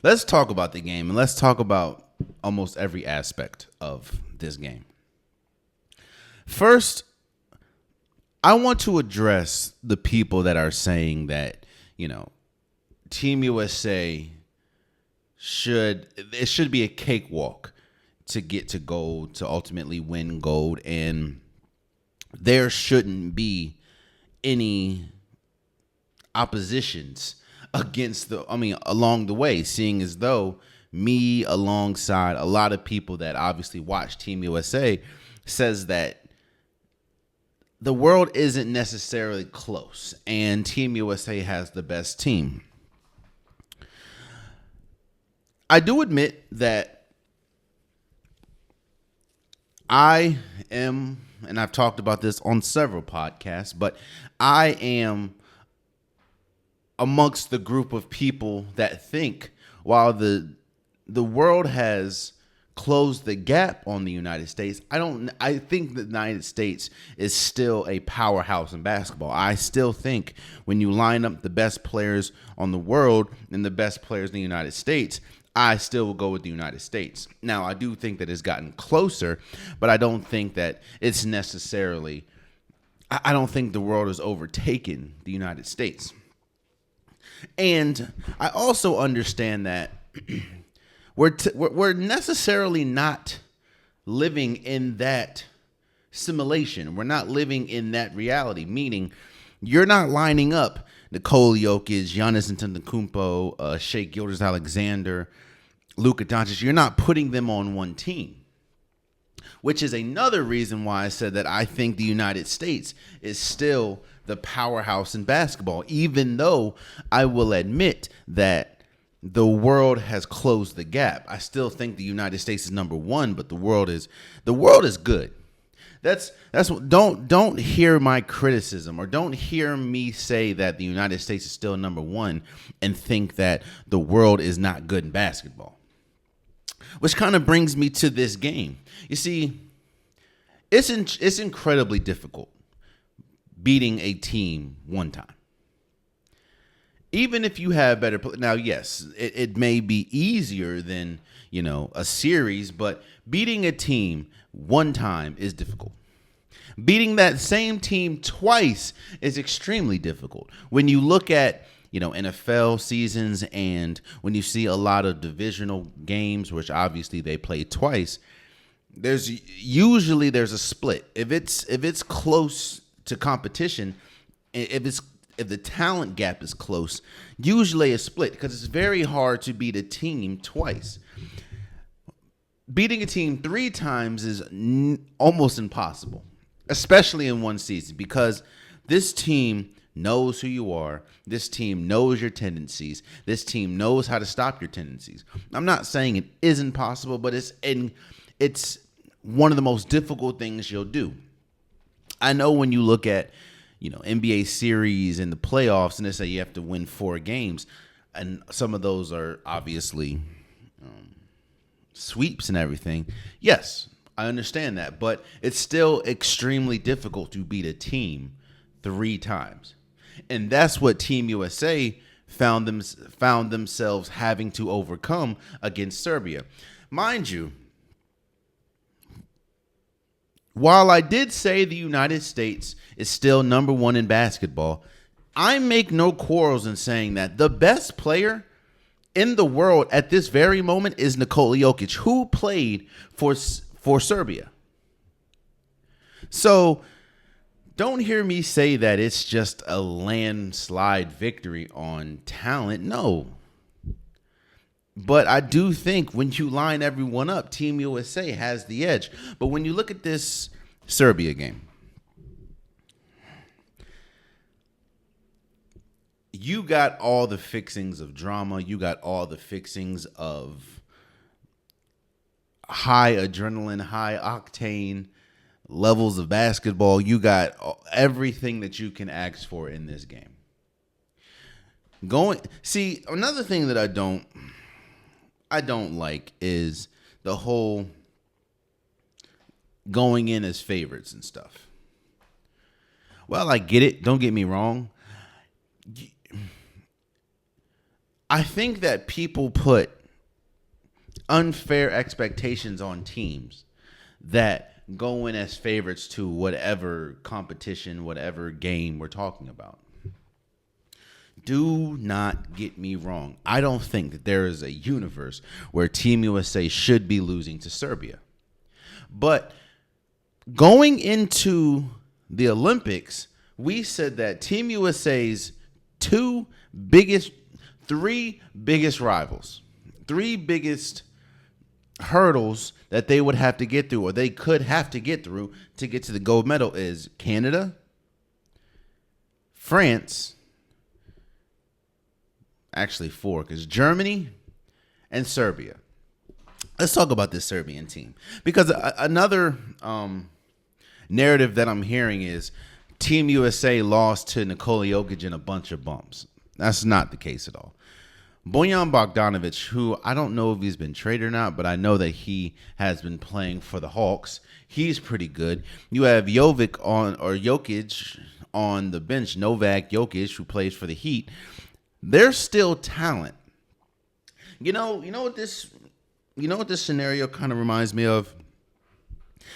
let's talk about the game, and let's talk about almost every aspect of this game. First, I want to address the people that are saying that, Team USA should be a cakewalk to get to gold, to ultimately win gold, and there shouldn't be any oppositions along the way, seeing as though me, alongside a lot of people that obviously watch Team USA, says that the world isn't necessarily close, and Team USA has the best team. I do admit that I am, and I've talked about this on several podcasts, but I am amongst the group of people that think while the world has closed the gap on the United States, I think the United States is still a powerhouse in basketball. I still think when you line up the best players on the world and the best players in the United States, I still will go with the United States. Now, I do think that it's gotten closer, but I don't think that it's necessarily, I don't think the world has overtaken the United States. And I also understand that we're necessarily not living in that simulation. We're not living in that reality, meaning you're not lining up Nikola Jokic, Giannis Antetokounmpo, Shai Gilgeous-Alexander, Luka Doncic. You're not putting them on one team, which is another reason why I said that I think the United States is still the powerhouse in basketball, even though I will admit that the world has closed the gap. I still think the United States is number one, but the world is good. That's what, don't hear my criticism, or don't hear me say that the United States is still number one and think that the world is not good in basketball. Which kind of brings me to this game. You see, it's incredibly difficult beating a team one time. Even if you have better now, yes, it may be easier than, a series, but beating a team one time is difficult. Beating that same team twice is extremely difficult. When you look at, NFL seasons, and when you see a lot of divisional games, which obviously they play twice, there's a split. If it's close to competition, if the talent gap is close, usually a split, because it's very hard to beat a team twice. Beating a team three times is almost impossible, especially in one season, because this team knows who you are. This team knows your tendencies. This team knows how to stop your tendencies. I'm not saying it isn't possible, but it's one of the most difficult things you'll do. I know when you look at NBA series and the playoffs, and they say you have to win 4 games, and some of those are obviously sweeps and everything. Yes, I understand that, but it's still extremely difficult to beat a team 3 times, and that's what Team USA found themselves having to overcome against Serbia. Mind you, while I did say the United States is still number one in basketball, I make no quarrels in saying that the best player in the world at this very moment is Nikola Jokic, who played for Serbia. So don't hear me say that it's just a landslide victory on talent. No. But I do think when you line everyone up, Team USA has the edge. But when you look at this Serbia game, you got all the fixings of drama. You got all the fixings of high adrenaline, high octane levels of basketball. You got everything that you can ask for in this game. Another thing that I don't like is the whole going in as favorites and stuff. Well, I get it. Don't get me wrong. I think that people put unfair expectations on teams that go in as favorites to whatever competition, whatever game we're talking about. Do not get me wrong. I don't think that there is a universe where Team USA should be losing to Serbia. But going into the Olympics, we said that Team USA's three biggest rivals, three biggest hurdles that they would have to get through, or they could have to get through to get to the gold medal, is Canada, France, actually four, because Germany and Serbia. Let's talk about this Serbian team, because another narrative that I'm hearing is Team USA lost to Nikola Jokic in a bunch of bumps. That's not the case at all. Bojan Bogdanovic, who I don't know if he's been traded or not, but I know that he has been playing for the Hawks. He's pretty good. You have Jokic on the bench, Novak Jokic, who plays for the Heat. They're still talent. You know what this scenario kind of reminds me of?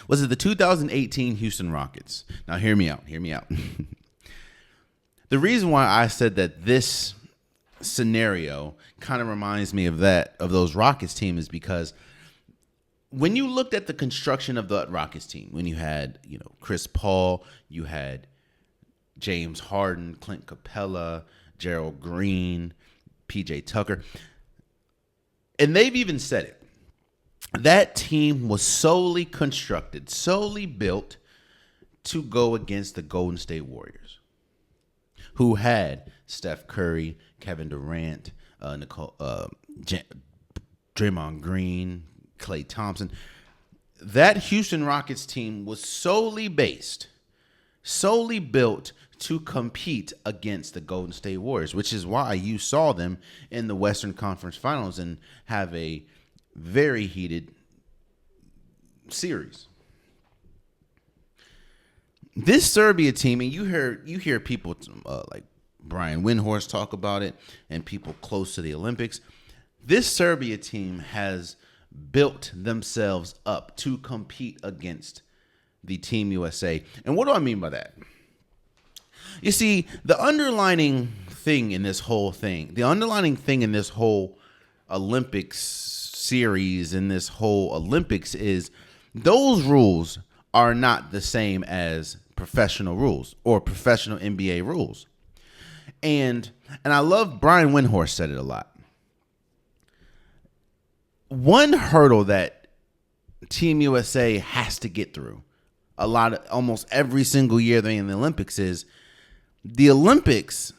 Was it the 2018 Houston Rockets? Now hear me out. The reason why I said that this scenario kind of reminds me of those Rockets team is because when you looked at the construction of the Rockets team, when you had, Chris Paul, you had James Harden, Clint Capella, Gerald Green, PJ Tucker, and they've even said it. That team was solely constructed, solely built to go against the Golden State Warriors, who had Steph Curry, Kevin Durant, Draymond Green, Klay Thompson. That Houston Rockets team was solely built to compete against the Golden State Warriors, which is why you saw them in the Western Conference Finals and have a very heated series. This Serbia team, and you hear people like Brian Windhorst talk about it, and people close to the Olympics. This Serbia team has built themselves up to compete against the Team USA. And what do I mean by that? You see, the underlining thing in this whole Olympics series, in this whole Olympics, is those rules are not the same as professional rules or professional NBA rules. And I love Brian Windhorst said it a lot. One hurdle that Team USA has to get through almost every single year they're in the Olympics is the Olympics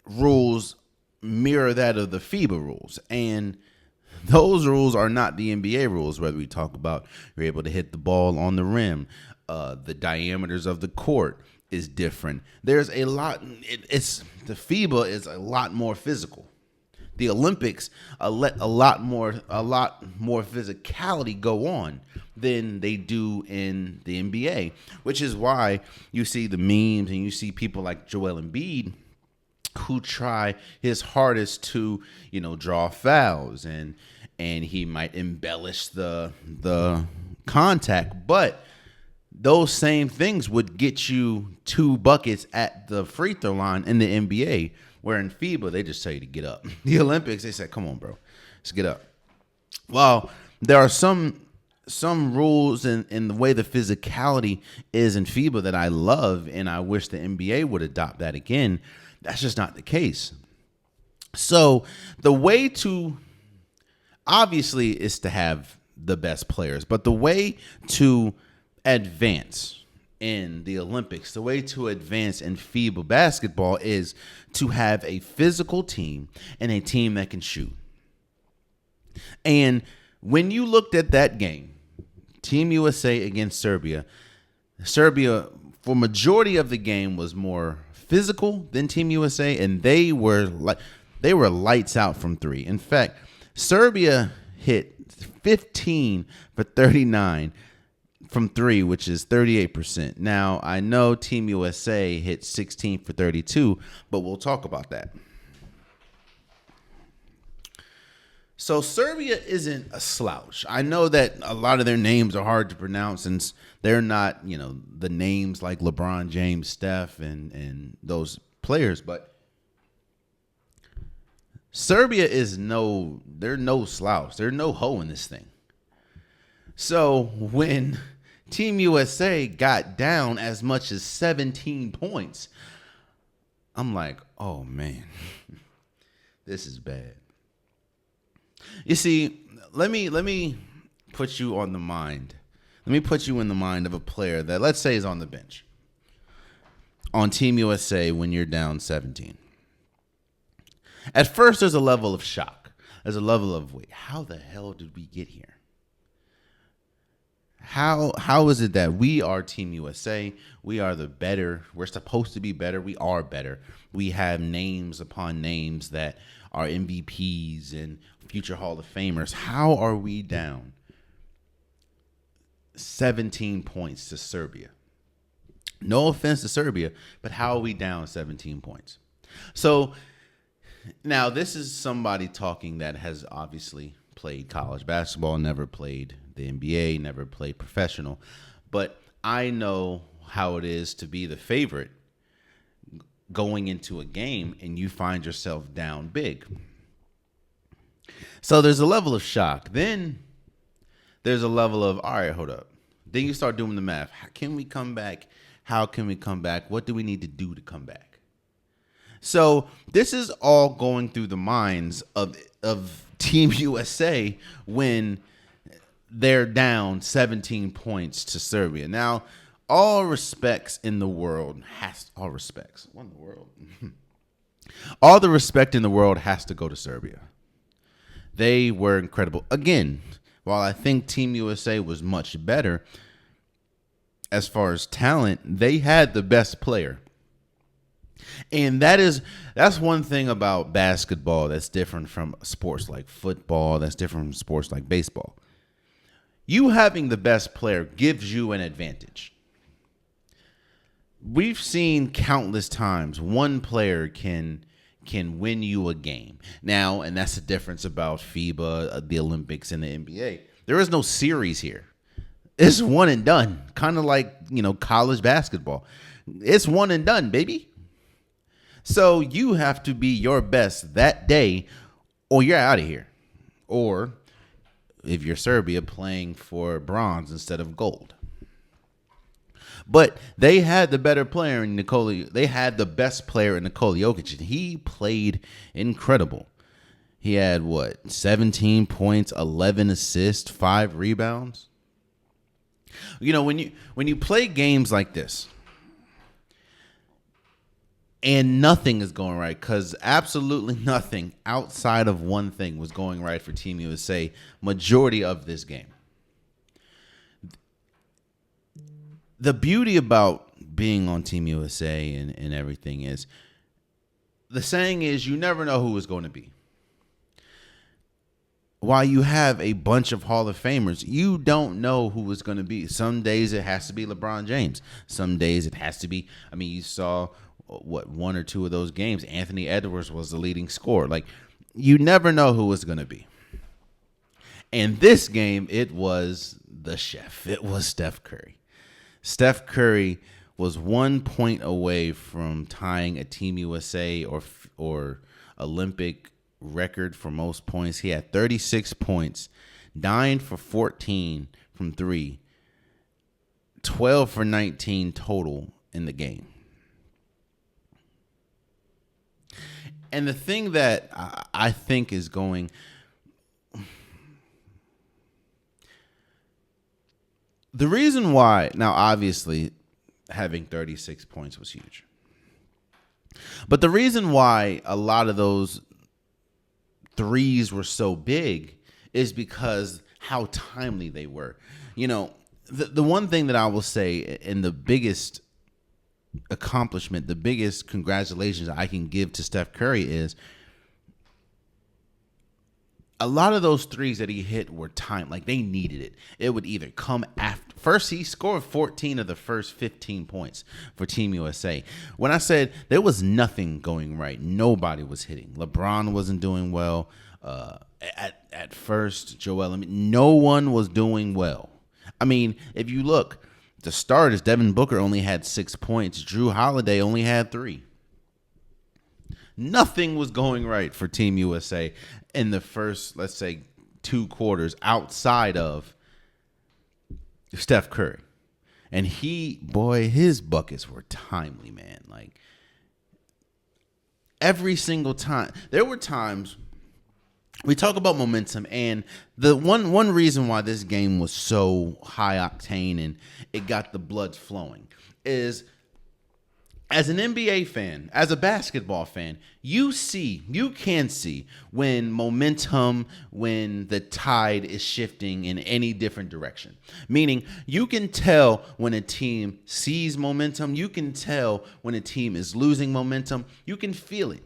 rules mirror that of the FIBA rules. And those rules are not the NBA rules, whether we talk about you're able to hit the ball on the rim, the diameters of the court is different. There's a lot. The FIBA is a lot more physical. The Olympics let a lot more physicality go on than they do in the NBA, which is why you see the memes and you see people like Joel Embiid who try his hardest to, draw fouls and he might embellish the contact, but those same things would get you 2 buckets at the free throw line in the NBA, where in FIBA, they just tell you to get up. The Olympics, they say, come on, bro, let's get up. Well, there are some rules in the way the physicality is in FIBA that I love, and I wish the NBA would adopt that again. That's just not the case. So the way to, obviously, is to have the best players, but the way to advance in the Olympics, the way to advance in FIBA basketball is to have a physical team and a team that can shoot. And when you looked at that game, Team USA against Serbia for majority of the game was more physical than Team USA, and they were lights out from 3. In fact, Serbia hit 15 for 39 from 3, which is 38%. Now, I know Team USA hit 16 for 32, but we'll talk about that. So Serbia isn't a slouch. I know that a lot of their names are hard to pronounce, and they're not, the names like LeBron James, Steph, and those players. But Serbia they're no slouch. They're no hoe in this thing. So when Team USA got down as much as 17 points, I'm like, oh man, this is bad. You see, let me put you on the mind. Let me put you in the mind of a player that, let's say, is on the bench on Team USA when you're down 17. At first, there's a level of shock. There's a level of, wait, how the hell did we get here? How is it that we are Team USA? We are the better. We're supposed to be better. We are better. We have names upon names that are MVPs and future Hall of Famers. How are we down 17 points to Serbia? No offense to Serbia, but how are we down 17 points? So now this is somebody talking that has obviously played college basketball, never played the NBA, never played professional. But I know how it is to be the favorite going into a game and you find yourself down big. So there's a level of shock. Then there's a level of, all right, hold up. Then you start doing the math. Can we come back? How can we come back? What do we need to do to come back? So this is all going through the minds of Team USA when they're down 17 points to Serbia. Now, all the respect in the world has to go to Serbia. They were incredible. Again, while I think Team USA was much better as far as talent, they had the best player. And that's one thing about basketball that's different from sports like football, that's different from sports like baseball. You having the best player gives you an advantage. We've seen countless times one player can win you a game. Now, and that's the difference about FIBA, the Olympics, and the NBA. There is no series here. It's one and done. Kind of like, college basketball. It's one and done, baby. So you have to be your best that day or you're out of here. Or if you're Serbia, playing for bronze instead of gold. But they had the better player in They had the best player in Nikola Jokic, and he played incredible. He had 17 points, 11 assists, 5 rebounds. When you play games like this, and nothing is going right, because absolutely nothing outside of one thing was going right for Team USA majority of this game. The beauty about being on Team USA and everything is, the saying is, you never know who it's going to be. While you have a bunch of Hall of Famers, you don't know who it's going to be. Some days it has to be LeBron James. Some days it has to be, you saw one or two of those games, Anthony Edwards was the leading scorer. Like, you never know who it's going to be. And this game, it was the chef. It was Steph Curry. Steph Curry was 1 point away from tying a Team USA or Olympic record for most points. He had 36 points, 9 for 14 from 3, 12 for 19 total in the game. And the thing that I think is going, the reason why, now obviously having 36 points was huge. But the reason why a lot of those threes were so big is because how timely they were. The one thing that I will say, and the biggest accomplishment, the biggest congratulations I can give to Steph Curry is a lot of those threes that he hit were timed. Like, they needed it. It would either come after. First, he scored 14 of the first 15 points for Team USA. When I said there was nothing going right, nobody was hitting. LeBron wasn't doing well. At first, Joel Embiid, no one was doing well. I mean, if you look, the starters, Devin Booker only had 6 points. Drew Holiday only had 3. Nothing was going right for Team USA in the first, let's say, 2 quarters outside of Steph Curry. And his buckets were timely, man. Like, every single time. There were times we talk about momentum, and the one reason why this game was so high octane and it got the blood flowing is, as an NBA fan, as a basketball fan, you can see when momentum, when the tide is shifting in any different direction. Meaning, you can tell when a team sees momentum. You can tell when a team is losing momentum. You can feel it.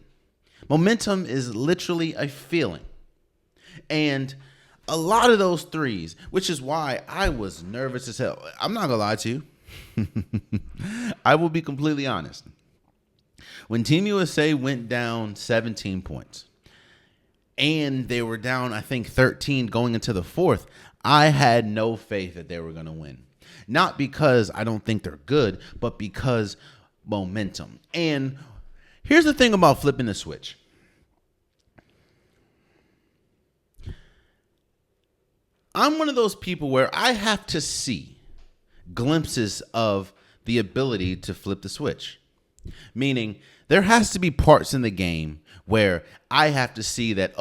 Momentum is literally a feeling. And a lot of those threes, which is why I was nervous as hell. I'm not going to lie to you. I will be completely honest. When Team USA went down 17 points and they were down, I think, 13 going into the fourth, I had no faith that they were going to win. Not because I don't think they're good, but because momentum. And here's the thing about flipping the switch. I'm one of those people where I have to see glimpses of the ability to flip the switch. Meaning, there has to be parts in the game where I have to see that,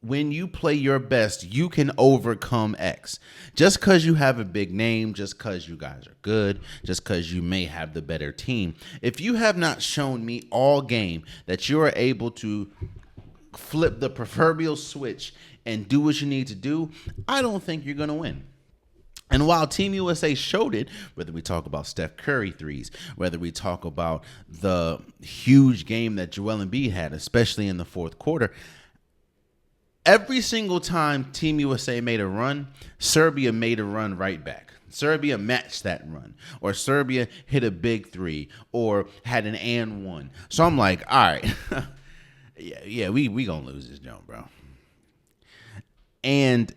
when you play your best, you can overcome X. Just because you have a big name, just because you guys are good, just because you may have the better team. If you have not shown me all game that you are able to flip the proverbial switch and do what you need to do, I don't think you're going to win. And while Team USA showed it, whether we talk about Steph Curry threes, whether we talk about the huge game that Joel Embiid had, especially in the fourth quarter, every single time Team USA made a run, Serbia made a run right back. Serbia matched that run, or Serbia hit a big three, or had an and one. So I'm like, all right, we gonna lose this jump, bro. And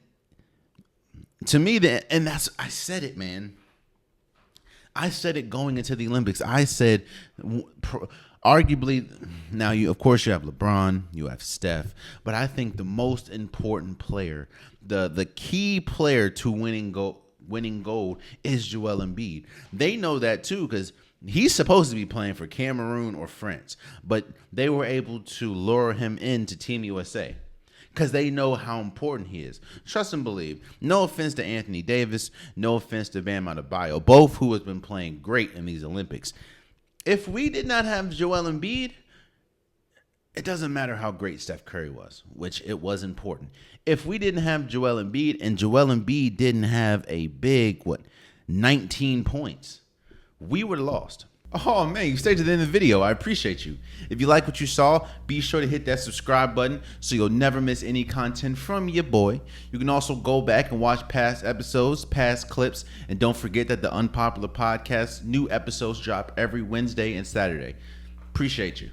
to me, I said it, man. I said it going into the Olympics. I said, arguably, now of course you have LeBron, you have Steph, but I think the most important player, the key player to winning gold is Joel Embiid. They know that too, because he's supposed to be playing for Cameroon or France, but they were able to lure him into Team USA. Because they know how important he is. Trust and believe. No offense to Anthony Davis. No offense to Bam Adebayo. Both who has been playing great in these Olympics. If we did not have Joel Embiid, it doesn't matter how great Steph Curry was, which it was important. If we didn't have Joel Embiid and Joel Embiid didn't have a big, 19 points, we would have lost. Oh, man, you stayed to the end of the video. I appreciate you. If you like what you saw, be sure to hit that subscribe button so you'll never miss any content from your boy. You can also go back and watch past episodes, past clips, and don't forget that the Unpopular Podcast, new episodes drop every Wednesday and Saturday. Appreciate you.